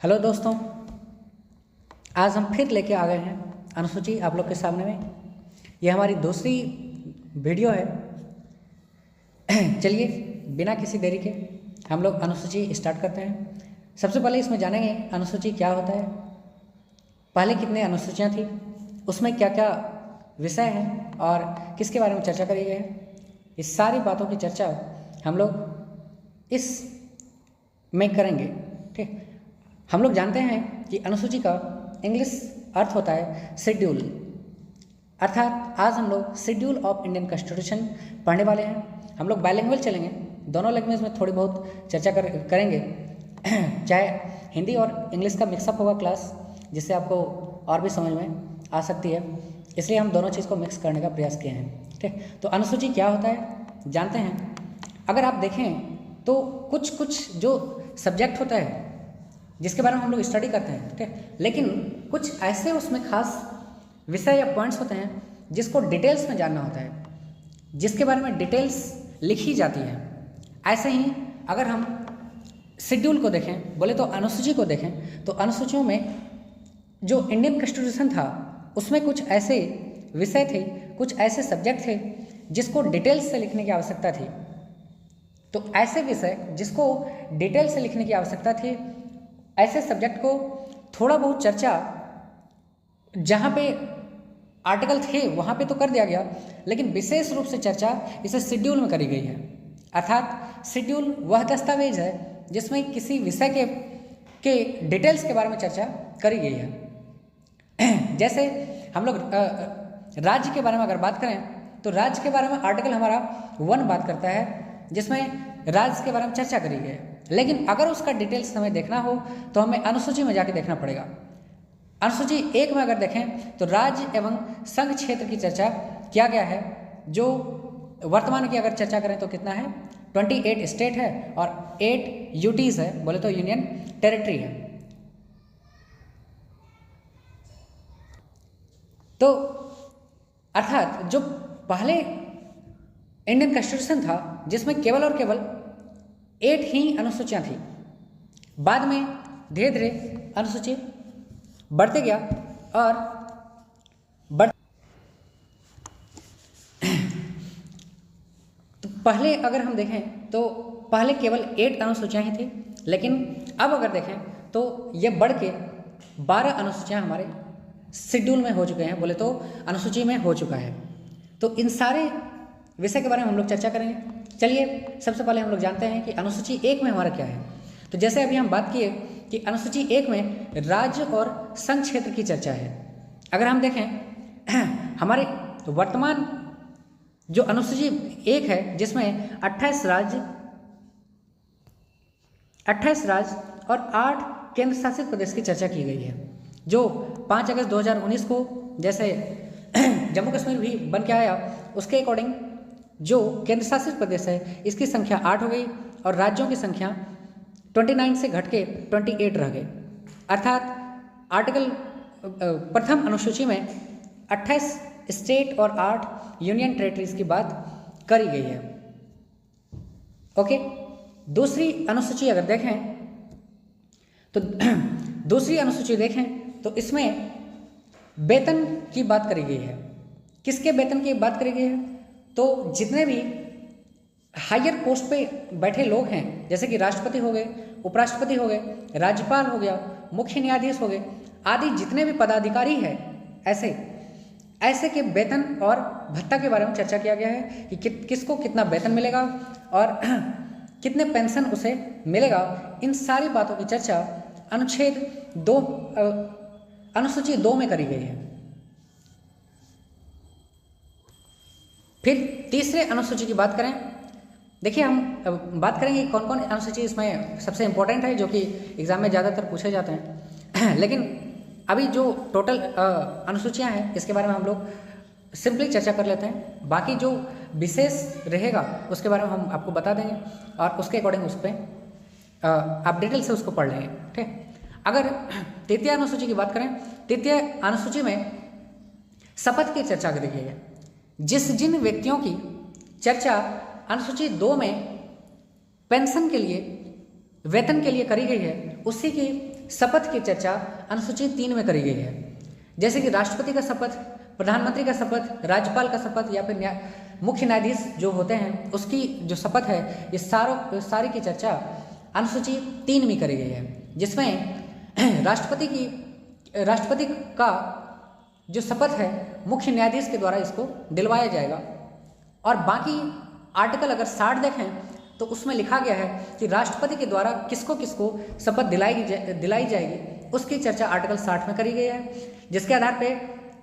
Hello दोस्तों, आज हम फिर लेके आ गए हैं अनुसूची आप लोग के सामने में। यह हमारी दूसरी वीडियो है। चलिए बिना किसी देरी के हम लोग अनुसूची स्टार्ट करते हैं। सबसे पहले इसमें जानेंगे अनुसूची क्या होता है, पहले कितने अनुसूचियाँ थी, उसमें क्या क्या विषय हैं और किसके बारे में चर्चा करी गई है। इस सारी बातों की चर्चा हम लोग इस में करेंगे। ठीक, हम लोग जानते हैं कि अनुसूची का इंग्लिश अर्थ होता है शेड्यूल, अर्थात आज हम लोग शेड्यूल ऑफ इंडियन कॉन्स्टिट्यूशन पढ़ने वाले हैं। हम लोग बाइलिंगुअल चलेंगे, दोनों लैंग्वेज में थोड़ी बहुत चर्चा करेंगे। चाहे हिंदी और इंग्लिश का मिक्सअप होगा क्लास, जिससे आपको और भी समझ में आ सकती है, इसलिए हम दोनों चीज़ को मिक्स करने का प्रयास किए हैं। ठीक, तो अनुसूची क्या होता है जानते हैं। अगर आप देखें तो कुछ जो सब्जेक्ट होता है जिसके बारे में हम लोग स्टडी करते हैं, ठीक है, लेकिन कुछ ऐसे उसमें खास विषय या पॉइंट्स होते हैं जिसको डिटेल्स में जानना होता है, जिसके बारे में डिटेल्स लिखी जाती है। ऐसे ही अगर हम शेड्यूल को देखें, बोले तो अनुसूची को देखें, तो अनुसूचियों में जो इंडियन कॉन्स्टिट्यूशन था उसमें कुछ ऐसे विषय थे, कुछ ऐसे सब्जेक्ट थे जिसको डिटेल्स से लिखने की आवश्यकता थी। तो ऐसे विषय जिसको डिटेल से लिखने की आवश्यकता थी, ऐसे सब्जेक्ट को थोड़ा बहुत चर्चा जहाँ पे आर्टिकल थे वहाँ पे तो कर दिया गया, लेकिन विशेष रूप से चर्चा इसे शेड्यूल में करी गई है। अर्थात शेड्यूल वह दस्तावेज है जिसमें किसी विषय के डिटेल्स के बारे में चर्चा करी गई है। जैसे हम लोग राज्य के बारे में अगर बात करें तो राज्य के बारे में आर्टिकल हमारा 1 बात करता है, जिसमें राज्य के बारे में चर्चा करी गई है। लेकिन अगर उसका डिटेल्स हमें देखना हो तो हमें अनुसूची में जाके देखना पड़ेगा। अनुसूची 1 में अगर देखें तो राज्य एवं संघ क्षेत्र की चर्चा किया गया है, जो वर्तमान की अगर चर्चा करें तो कितना है, 28 स्टेट है और 8 यूटीज है, बोले तो यूनियन टेरिटरी है। तो अर्थात जो पहले इंडियन कॉन्स्टिट्यूशन था जिसमें केवल और केवल 8 ही अनुसूचियाँ थी, बाद में धीरे धीरे अनुसूची बढ़ते गया और तो पहले अगर हम देखें तो पहले केवल 8 अनुसूचियाँ ही थी, लेकिन अब अगर देखें तो ये बढ़ के 12 अनुसूचियाँ हमारे शेड्यूल में हो चुके हैं, बोले तो अनुसूची में हो चुका है। तो इन सारे विषय के बारे में हम लोग चर्चा करेंगे। चलिए सबसे पहले हम लोग जानते हैं कि अनुसूची 1 में हमारा क्या है। तो जैसे अभी हम बात किए कि अनुसूची 1 में राज्य और संघ क्षेत्र की चर्चा है। अगर हम देखें हमारे वर्तमान जो अनुसूची 1 है जिसमें 28 राज्य और 8 केंद्र शासित प्रदेश की चर्चा की गई है, जो 5 अगस्त 2019 को जैसे जम्मू कश्मीर भी बन के आया, उसके अकॉर्डिंग जो केंद्र शासित प्रदेश है इसकी संख्या 8 हो गई और राज्यों की संख्या 29 से घट के 28 रह गए। अर्थात आर्टिकल प्रथम अनुसूची में 28 स्टेट और 8 यूनियन टेरिटरीज की बात करी गई है। ओके, दूसरी अनुसूची अगर देखें तो दूसरी अनुसूची देखें तो इसमें वेतन की बात करी गई है। किसके वेतन की बात करी गई है? तो जितने भी हायर पोस्ट पे बैठे लोग हैं, जैसे कि राष्ट्रपति हो गए, उपराष्ट्रपति हो गए, राज्यपाल हो गया, मुख्य न्यायाधीश हो गए, आदि जितने भी पदाधिकारी हैं, ऐसे के वेतन और भत्ता के बारे में चर्चा किया गया है कि किसको कितना वेतन मिलेगा और कितने पेंशन उसे मिलेगा। इन सारी बातों की चर्चा अनुच्छेद 2 अनुसूची 2 में करी गई है। फिर तीसरे अनुसूची की बात करें, देखिए हम बात करेंगे कौन कौन अनुसूची इसमें सबसे इंपॉर्टेंट है, जो कि एग्जाम में ज़्यादातर पूछे जाते हैं। लेकिन अभी जो टोटल अनुसूचियां हैं इसके बारे में हम लोग सिंपली चर्चा कर लेते हैं। बाकी जो विशेष रहेगा उसके बारे में हम आपको बता देंगे और उसके अकॉर्डिंग उस पर आप डिटेल से उसको पढ़ लेंगे। ठीक, अगर तृतीय अनुसूची की बात करें, तृतीय अनुसूची में शपथ की चर्चा करी गई है। जिन व्यक्तियों की चर्चा अनुसूची 2 में पेंशन के लिए, वेतन के लिए करी गई है, उसी की शपथ की चर्चा अनुसूची 3 में करी गई है। जैसे कि राष्ट्रपति का शपथ, प्रधानमंत्री का शपथ, राज्यपाल का शपथ या फिर मुख्य न्यायाधीश जो होते हैं उसकी जो शपथ है, ये सारी की चर्चा अनुसूची 3 में करी गई है, जिसमें राष्ट्रपति का जो शपथ है मुख्य न्यायाधीश के द्वारा इसको दिलवाया जाएगा। और बाकी आर्टिकल अगर 60 देखें तो उसमें लिखा गया है कि राष्ट्रपति के द्वारा किसको किसको शपथ दिलाई जाएगी, उसकी चर्चा आर्टिकल 60 में करी गई है। जिसके आधार पे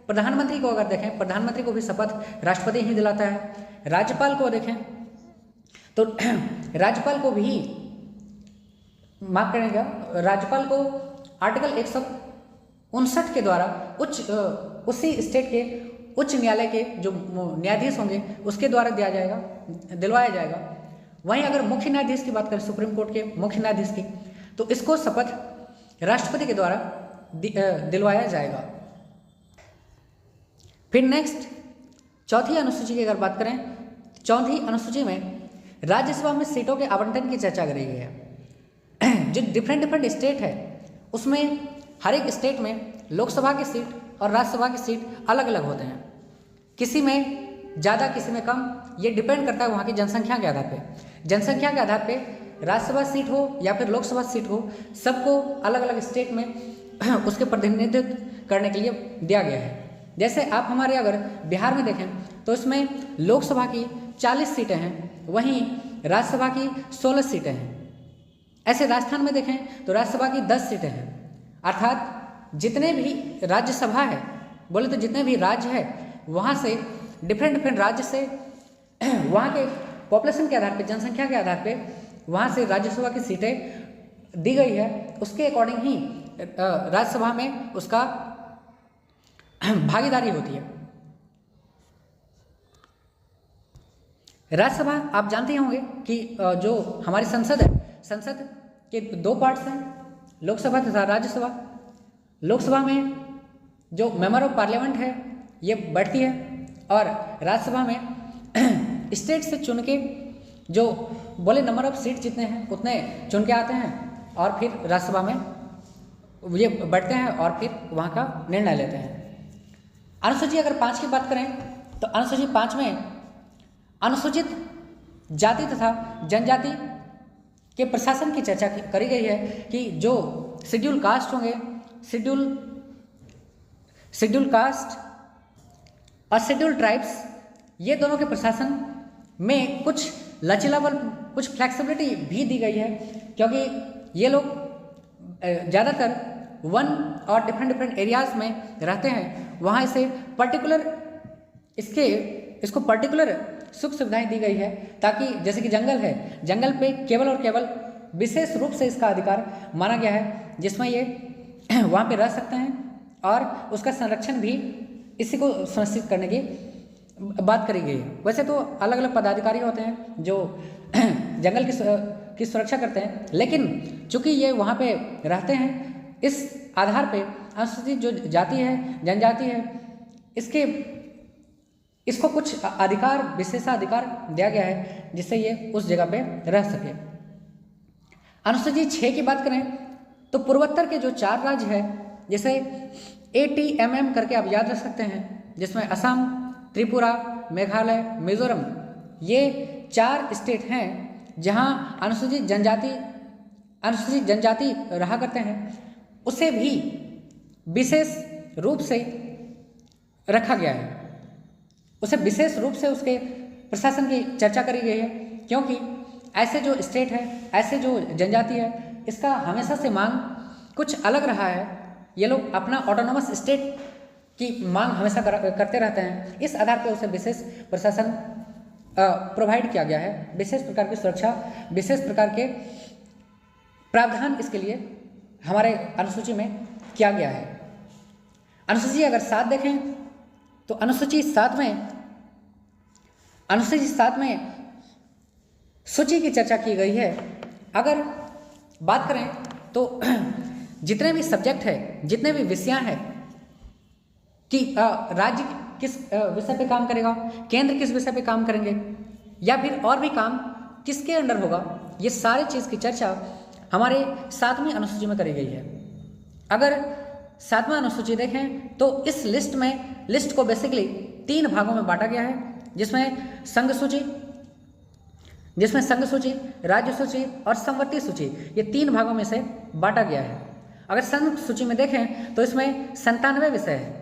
प्रधानमंत्री को अगर देखें, प्रधानमंत्री को भी शपथ राष्ट्रपति ही दिलाता है। राज्यपाल को देखें तो राज्यपाल को भी माफ करेगा, राज्यपाल को आर्टिकल 159 के द्वारा उसी स्टेट के उच्च न्यायालय के जो न्यायाधीश होंगे उसके द्वारा दिलवाया जाएगा। वहीं अगर मुख्य न्यायाधीश की बात करें, सुप्रीम कोर्ट के मुख्य न्यायाधीश की, तो इसको शपथ राष्ट्रपति के द्वारा दिलवाया जाएगा। फिर नेक्स्ट चौथी अनुसूची की अगर बात करें, चौथी अनुसूची में राज्यसभा में सीटों के आवंटन की चर्चा करी गई है। जो डिफरेंट स्टेट है उसमें हर एक स्टेट में लोकसभा की सीट और राज्यसभा की सीट अलग अलग होते हैं। किसी में ज़्यादा, किसी में कम, ये डिपेंड करता है वहाँ की जनसंख्या के आधार पे। जनसंख्या के आधार पे राज्यसभा सीट हो या फिर लोकसभा सीट हो, सबको अलग अलग स्टेट में उसके प्रतिनिधित्व करने के लिए दिया गया है। जैसे आप हमारे अगर बिहार में देखें तो इसमें लोकसभा की 40 सीटें हैं, वहीं राज्यसभा की 16 सीटें हैं। ऐसे राजस्थान में देखें तो राज्यसभा की 10 सीटें हैं। अर्थात जितने भी राज्यसभा है, बोले तो जितने भी राज्य है, वहाँ से डिफरेंट राज्य से वहाँ के पॉपुलेशन के आधार पे, जनसंख्या के आधार पे वहाँ से राज्यसभा की सीटें दी गई है। उसके अकॉर्डिंग ही राज्यसभा में उसका भागीदारी होती है। राज्यसभा आप जानते होंगे कि जो हमारी संसद है, संसद के 2 पार्ट्स हैं, लोकसभा तथा राज्यसभा। लोकसभा में जो मेंबर ऑफ पार्लियामेंट है ये बैठती है, और राज्यसभा में स्टेट से चुन के जो बोले नंबर ऑफ सीट जितने हैं उतने चुन के आते हैं, और फिर राज्यसभा में ये बैठते हैं और फिर वहाँ का निर्णय लेते हैं। अनुसूची अगर 5 की बात करें तो अनुसूची 5 में अनुसूचित जाति तथा जनजाति के प्रशासन की चर्चा करी गई है कि जो शेड्यूल कास्ट होंगे, शेड्यूल कास्ट और शेड्यूल ट्राइब्स, ये दोनों के प्रशासन में कुछ लचीलापन, कुछ फ्लेक्सिबिलिटी भी दी गई है, क्योंकि ये लोग ज़्यादातर वन और डिफरेंट एरियाज़ में रहते हैं। वहाँ इसे पर्टिकुलर इसको पर्टिकुलर सुख सुविधाएं दी गई है, ताकि जैसे कि जंगल है, जंगल पे केवल और केवल विशेष रूप से इसका अधिकार माना गया है, जिसमें ये वहाँ पे रह सकते हैं, और उसका संरक्षण भी इसी को सुनिश्चित करने की बात करी गई है। वैसे तो अलग अलग पदाधिकारी होते हैं जो जंगल की सुरक्षा करते हैं, लेकिन चूंकि ये वहाँ पे रहते हैं, इस आधार पे अनुसूचित जो जाति है, जनजाति है, इसको कुछ अधिकार, विशेषाधिकार दिया गया है, जिससे ये उस जगह पे रह सके। अनुसूची 6 की बात करें तो पूर्वोत्तर के जो 4 राज्य है, जैसे ATMM करके आप याद रख सकते हैं, जिसमें असम, त्रिपुरा, मेघालय, मिजोरम, ये 4 स्टेट हैं जहां अनुसूचित जनजाति रहा करते हैं। उसे भी विशेष रूप से रखा गया है, उसे विशेष रूप से उसके प्रशासन की चर्चा करी गई है, क्योंकि ऐसे जो स्टेट है, ऐसे जो जनजाति है, इसका हमेशा से मांग कुछ अलग रहा है। ये लोग अपना ऑटोनोमस स्टेट की मांग हमेशा करते रहते हैं। इस आधार पर उसे विशेष प्रशासन प्रोवाइड किया गया है, विशेष प्रकार की सुरक्षा, विशेष प्रकार के प्रावधान इसके लिए हमारे अनुसूची में किया गया है। अनुसूची अगर 7 देखें तो अनुसूची 7 में सूची की चर्चा की गई है। अगर बात करें तो जितने भी सब्जेक्ट है, जितने भी विषय हैं कि राज्य किस विषय पे काम करेगा, केंद्र किस विषय पे काम करेंगे, या फिर और भी काम किसके अंडर होगा, ये सारी चीज़ की चर्चा हमारे 7वीं अनुसूची में करी गई है। अगर 7वां अनुसूची देखें तो इस लिस्ट को बेसिकली 3 भागों में बांटा गया है, जिसमें संघ सूची, राज्य सूची और समवर्ती सूची, ये 3 भागों में से बांटा गया है। अगर संघ सूची में देखें तो इसमें 97 विषय है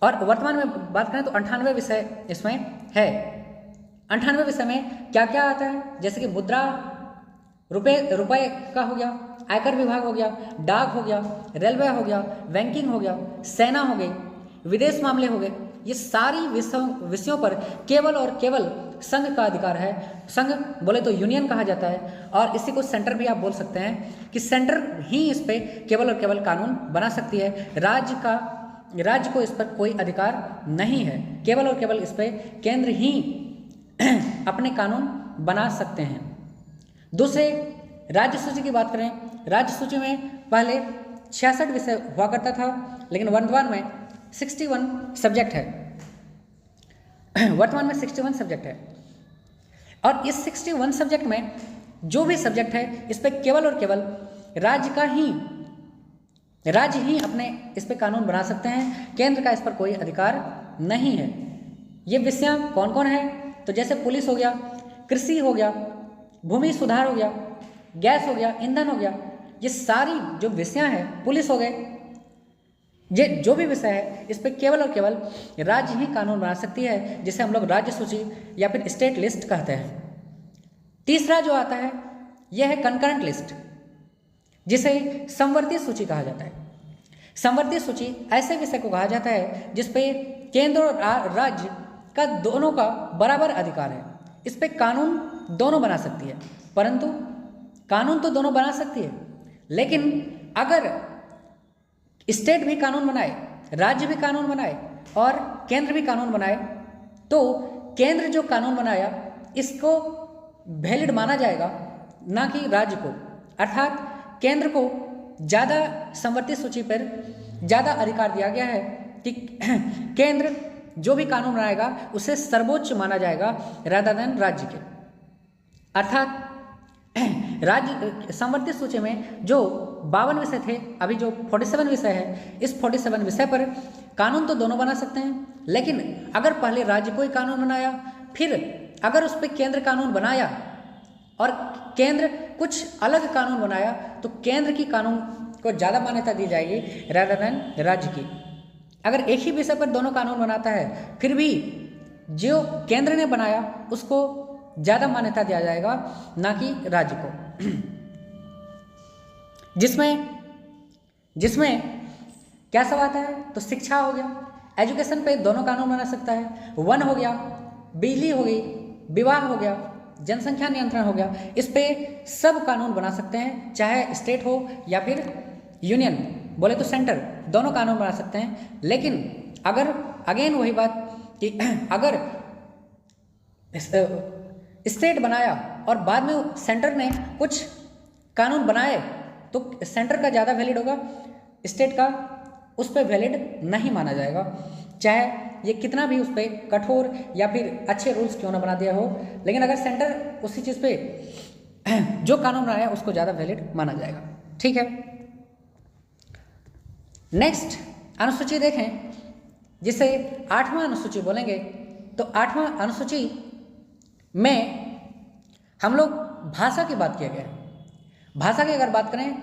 और वर्तमान में बात करें तो 98 विषय इसमें है। 98 विषय में क्या क्या आता है, जैसे कि मुद्रा, रुपए का हो गया, आयकर विभाग हो गया, डाक हो गया, रेलवे हो गया, बैंकिंग हो गया, सेना हो गई, विदेश मामले हो गए। ये सारी विषयों पर केवल और केवल संघ का अधिकार है। संघ बोले तो यूनियन कहा जाता है और इसी को सेंटर भी आप बोल सकते हैं कि सेंटर ही इस पे केवल और केवल कानून बना सकती है। राज्य को इस पर कोई अधिकार नहीं है, केवल और केवल इस पे केंद्र ही अपने कानून बना सकते हैं। दूसरे राज्य सूची की बात करें, राज्य सूची में पहले 66 विषय हुआ करता था, लेकिन वर्तमान में 61 सब्जेक्ट है। वर्तमान में 61 सब्जेक्ट है और इस 61 सब्जेक्ट में जो भी सब्जेक्ट है इस पे केवल और केवल राज्य ही अपने इस पे कानून बना सकते हैं। केंद्र का इस पर कोई अधिकार नहीं है। ये विषय कौन कौन है, तो जैसे पुलिस हो गया, कृषि हो गया, भूमि सुधार हो गया, गैस हो गया, ईंधन हो गया, ये सारी जो विषय हैं, पुलिस हो गए, ये जो भी विषय है इस पर केवल और केवल राज्य ही कानून बना सकती है, जिसे हम लोग राज्य सूची या फिर स्टेट लिस्ट कहते हैं। तीसरा जो आता है यह है कंकरेंट लिस्ट, जिसे समवर्ती सूची कहा जाता है। समवर्ती सूची ऐसे विषय को कहा जाता है जिसपे केंद्र और राज्य का दोनों का बराबर अधिकार है। इस पे कानून दोनों बना सकती है, परंतु कानून तो दोनों बना सकती है, लेकिन अगर स्टेट भी कानून बनाए, राज्य भी कानून बनाए और केंद्र भी कानून बनाए, तो केंद्र जो कानून बनाया इसको वैलिड माना जाएगा, ना कि राज्य को। अर्थात केंद्र को ज़्यादा समवर्ती सूची पर ज़्यादा अधिकार दिया गया है कि केंद्र जो भी कानून बनाएगा उसे सर्वोच्च माना जाएगा रादर देन राज्य के। अर्थात राज्य समवर्ती सूची में जो 52 विषय थे, अभी जो 47 विषय है, इस 47 विषय पर कानून तो दोनों बना सकते हैं, लेकिन अगर पहले राज्य को ही कानून बनाया, फिर अगर उस पर केंद्र कानून बनाया और केंद्र कुछ अलग कानून बनाया, तो केंद्र की कानून को ज़्यादा मान्यता दी जाएगी रादर देन राज्य की। अगर एक ही विषय पर दोनों कानून बनाता है, फिर भी जो केंद्र ने बनाया उसको ज़्यादा मान्यता दिया जाएगा, ना कि राज्य को। जिसमें क्या सब आता है, तो शिक्षा हो गया, एजुकेशन पे दोनों कानून बना सकता है, वन हो गया, बिजली हो गई, विवाह हो गया, जनसंख्या नियंत्रण हो गया, इस पे सब कानून बना सकते हैं, चाहे स्टेट हो या फिर यूनियन, बोले तो सेंटर, दोनों कानून बना सकते हैं। लेकिन अगर अगेन वही बात कि अगर स्टेट बनाया और बाद में सेंटर ने कुछ कानून बनाए, तो सेंटर का ज़्यादा वैलिड होगा, स्टेट का उस पर वैलिड नहीं माना जाएगा, चाहे ये कितना भी उस पर कठोर या फिर अच्छे रूल्स क्यों ना बना दिया हो। लेकिन अगर सेंटर उसी चीज़ पे जो कानून बनाया उसको ज़्यादा वैलिड माना जाएगा। ठीक है, नेक्स्ट अनुसूची देखें, जिसे 8वां अनुसूची बोलेंगे। तो 8वां अनुसूची में हम लोग भाषा की बात किया गया है। भाषा की अगर बात करें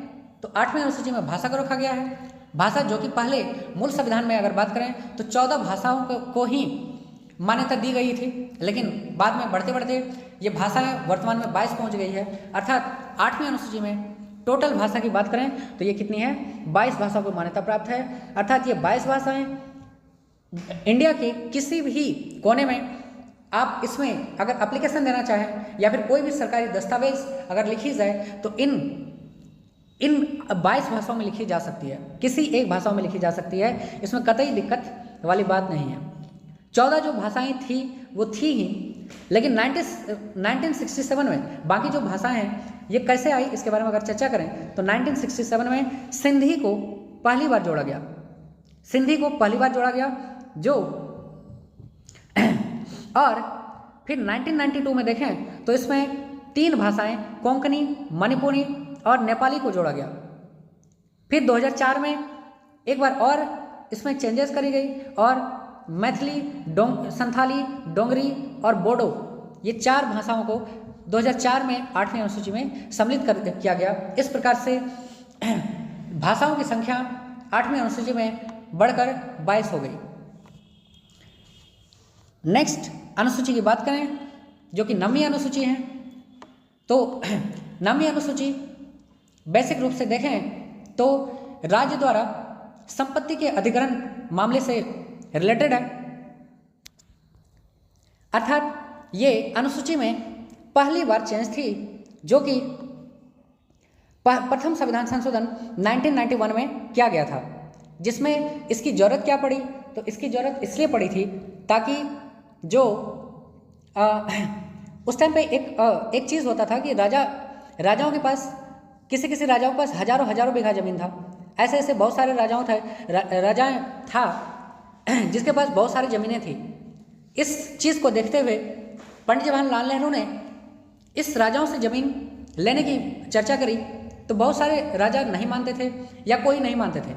तो 8वें अनुसूची में भाषा को रखा गया है। भाषा जो कि पहले मूल संविधान में अगर बात करें तो 14 भाषाओं को ही मान्यता दी गई थी, लेकिन बाद में बढ़ते बढ़ते ये भाषाएं वर्तमान में 22 पहुंच गई है। अर्थात 8वीं अनुसूची में टोटल भाषा की बात करें तो ये कितनी है, 22 भाषाओं को मान्यता प्राप्त है। अर्थात ये 22 भाषाएं इंडिया के किसी भी कोने में आप इसमें अगर एप्लीकेशन देना चाहें या फिर कोई भी सरकारी दस्तावेज अगर लिखी जाए तो इन 22 भाषाओं में लिखी जा सकती है, किसी एक भाषा में लिखी जा सकती है, इसमें कतई दिक्कत वाली बात नहीं है। 14 जो भाषाएं थी वो थी ही, लेकिन 1967 में बाकी जो भाषाएं हैं ये कैसे आई, इसके बारे में अगर चर्चा करें तो 1967 में सिंधी को पहली बार जोड़ा गया। सिंधी को पहली बार जोड़ा गया जो और फिर 1992 में देखें तो इसमें 3 भाषाएं कोंकणी, मणिपुरी और नेपाली को जोड़ा गया। फिर 2004 में एक बार और इसमें चेंजेस करी गई और मैथिली, संथाली, डोंगरी और बोडो, ये 4 भाषाओं को 2004 में 8वीं अनुसूची में सम्मिलित किया गया। इस प्रकार से भाषाओं की संख्या 8वीं अनुसूची में बढ़कर 22 हो गई। नेक्स्ट अनुसूची की बात करें जो कि 9वीं अनुसूची है, तो 9वीं अनुसूची बेसिक रूप से देखें तो राज्य द्वारा संपत्ति के अधिग्रहण मामले से रिलेटेड है। अर्थात ये अनुसूची में पहली बार चेंज थी जो कि प्रथम संविधान संशोधन 1991 में किया गया था, जिसमें इसकी जरूरत क्या पड़ी, तो इसकी जरूरत इसलिए पड़ी थी ताकि जो उस टाइम पे एक चीज़ होता था कि राजाओं के पास किसी राजाओं के पास हजारों बीघा जमीन था। ऐसे बहुत सारे राजाएं था जिसके पास बहुत सारी ज़मीनें थी। इस चीज़ को देखते हुए पंडित जवाहरलाल नेहरू ने इस राजाओं से ज़मीन लेने की चर्चा करी, तो बहुत सारे राजा नहीं मानते थे या कोई नहीं मानते थे।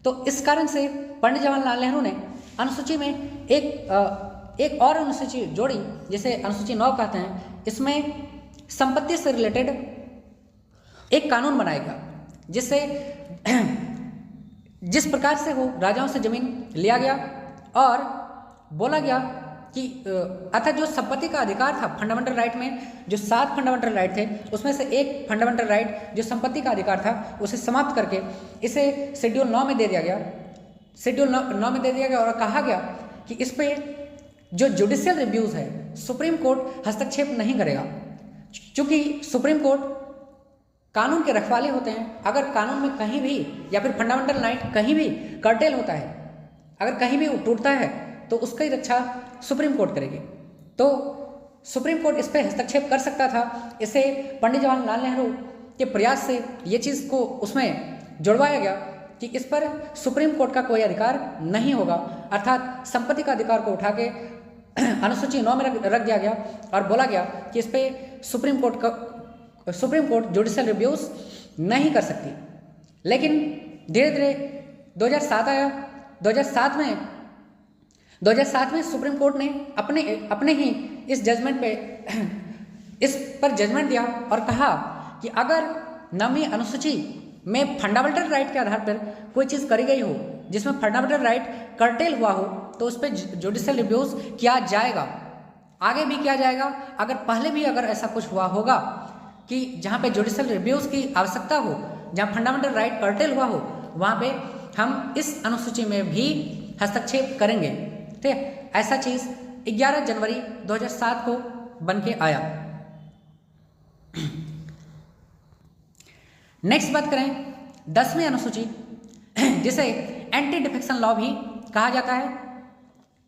तो इस कारण से पंडित जवाहरलाल नेहरू ने अनुसूची में एक और अनुसूची जोड़ी, जिसे अनुसूची 9 कहते हैं। इसमें संपत्ति से रिलेटेड एक कानून बनाएगा जिससे जिस प्रकार से हो राजाओं से जमीन लिया गया और बोला गया कि अर्थात जो संपत्ति का अधिकार था फंडामेंटल राइट में, जो 7 फंडामेंटल राइट थे उसमें से एक फंडामेंटल राइट जो संपत्ति का अधिकार था उसे समाप्त करके इसे शेड्यूल 9 में दे दिया गया। शेड्यूल 9 में दे दिया गया और कहा गया कि इस पे जो जुडिशियल रिव्यूज़ है सुप्रीम कोर्ट हस्तक्षेप नहीं करेगा, क्योंकि सुप्रीम कोर्ट कानून के रखवाले होते हैं। अगर कानून में कहीं भी या फिर फंडामेंटल राइट कहीं भी कर्टेल होता है, अगर कहीं भी टूटता है तो उसकी रक्षा सुप्रीम कोर्ट करेगी। तो सुप्रीम कोर्ट इस पर हस्तक्षेप कर सकता था। इसे पंडित जवाहरलाल नेहरू के प्रयास से ये चीज़ को उसमें जुड़वाया गया कि इस पर सुप्रीम कोर्ट का कोई अधिकार नहीं होगा। अर्थात संपत्ति का अधिकार को उठा के अनुसूची 9 में रख दिया गया और बोला गया कि इस पर सुप्रीम कोर्ट जुडिशियल रिव्यूज नहीं कर सकती। लेकिन धीरे धीरे 2007 आया। 2007 में सुप्रीम कोर्ट ने अपने ही इस जजमेंट पे इस पर जजमेंट दिया और कहा कि अगर 9वीं अनुसूची में फंडामेंटल राइट के आधार पर कोई चीज़ करी गई हो जिसमें फंडामेंटल राइट कर्टेल हुआ हो तो उस पर जुडिशियल रिव्यूज किया जाएगा, आगे भी किया जाएगा। अगर पहले भी अगर ऐसा कुछ हुआ होगा कि जहाँ पे जुडिशियल रिव्यूज की आवश्यकता हो, जहाँ फंडामेंटल राइट कर्टेल हुआ हो, वहाँ पे हम इस अनुसूची में भी हस्तक्षेप करेंगे। ठीक है, ऐसा चीज़ 11 जनवरी 2007 को बन के आया। नेक्स्ट बात करें 10वीं अनुसूची, जिसे एंटी डिफेक्शन लॉ भी कहा जाता है,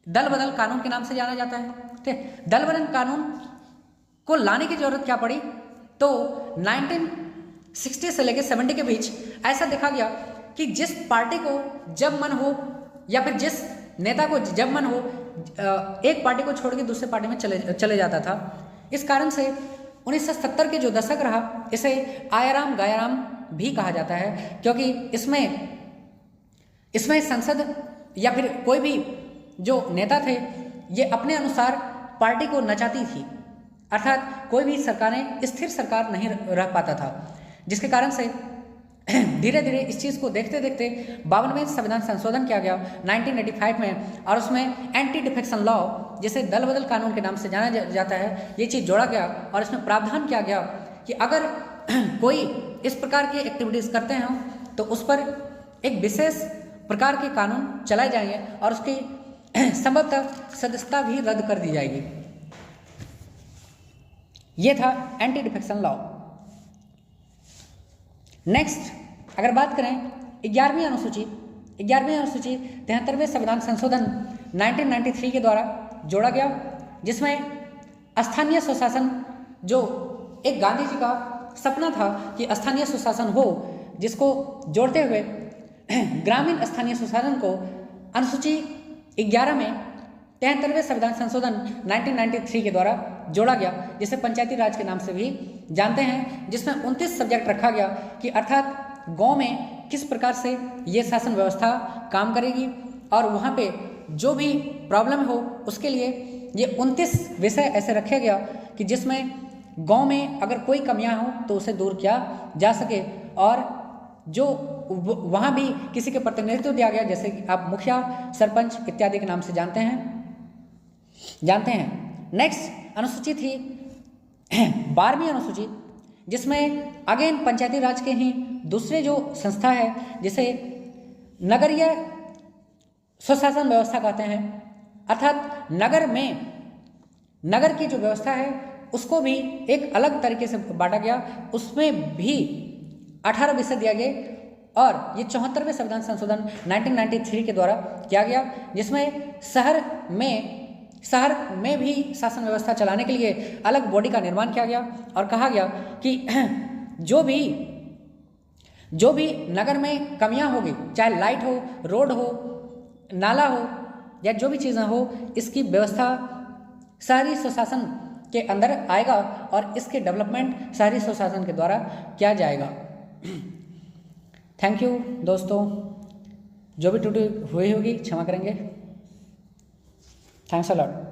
दल बदल कानून के नाम से जाना जाता है। ठीक है, दल बदल कानून को लाने की जरूरत क्या पड़ी, तो 1960 से लेकर 70 के बीच ऐसा देखा गया कि जिस पार्टी को जब मन हो या फिर जिस नेता को जब मन हो एक पार्टी को छोड़ के दूसरे पार्टी में चले जाता था। इस कारण से 1970 के जो दशक रहा इसे आयाराम गायाराम भी कहा जाता है, क्योंकि इसमें संसद या फिर कोई भी जो नेता थे ये अपने अनुसार पार्टी को नचाती थी। अर्थात कोई भी सरकारें स्थिर सरकार नहीं रह पाता था, जिसके कारण से धीरे धीरे इस चीज़ को देखते देखते 52वें संविधान संशोधन किया गया 1985 में, और उसमें एंटी डिफेक्शन लॉ जिसे दल बदल कानून के नाम से जाना जाता है ये चीज़ जोड़ा गया और इसमें प्रावधान किया गया कि अगर कोई इस प्रकार की एक्टिविटीज़ करते हैं तो उस पर एक विशेष प्रकार के कानून चलाए जाएंगे और उसकी संभवतः सदस्यता भी रद्द कर दी जाएगी। ये था एंटी डिफेक्शन लॉ। नेक्स्ट अगर बात करें 11वीं अनुसूची 73वें संविधान संशोधन 1993 के द्वारा जोड़ा गया, जिसमें स्थानीय स्वशासन, जो एक गांधी जी का सपना था कि स्थानीय स्वशासन हो, जिसको जोड़ते हुए ग्रामीण स्थानीय स्वशासन को अनुसूची 11 में 73वें संविधान संशोधन 1993 के द्वारा जोड़ा गया, जिसे पंचायती राज के नाम से भी जानते हैं, जिसमें 29 सब्जेक्ट रखा गया कि अर्थात गांव में किस प्रकार से ये शासन व्यवस्था काम करेगी और वहाँ पे जो भी प्रॉब्लम हो उसके लिए ये 29 विषय ऐसे रखे गया कि जिसमें गांव में अगर कोई कमियां हो तो उसे दूर किया जा सके। और जो वहाँ भी किसी के प्रतिनिधित्व दिया गया, जैसे कि आप मुखिया, सरपंच इत्यादि के नाम से जानते हैं। नेक्स्ट अनुसूची थी 12वीं अनुसूची, जिसमें अगेन पंचायती राज के ही दूसरे जो संस्था है जिसे नगरीय स्वशासन व्यवस्था कहते हैं, अर्थात नगर की जो व्यवस्था है उसको भी एक अलग तरीके से बांटा गया। उसमें भी 18 विषय दिया गए और ये 74वें संविधान संशोधन 1993 के द्वारा किया गया, जिसमें शहर में भी शासन व्यवस्था चलाने के लिए अलग बॉडी का निर्माण किया गया और कहा गया कि जो भी नगर में कमियां होगी, चाहे लाइट हो, रोड हो, नाला हो या जो भी चीज़ें हो, इसकी व्यवस्था शहरी स्वशासन के अंदर आएगा और इसके डेवलपमेंट शहरी स्वशासन के द्वारा किया जाएगा। थैंक यू दोस्तों, जो भी त्रुटि हुई होगी क्षमा करेंगे। Thanks a lot.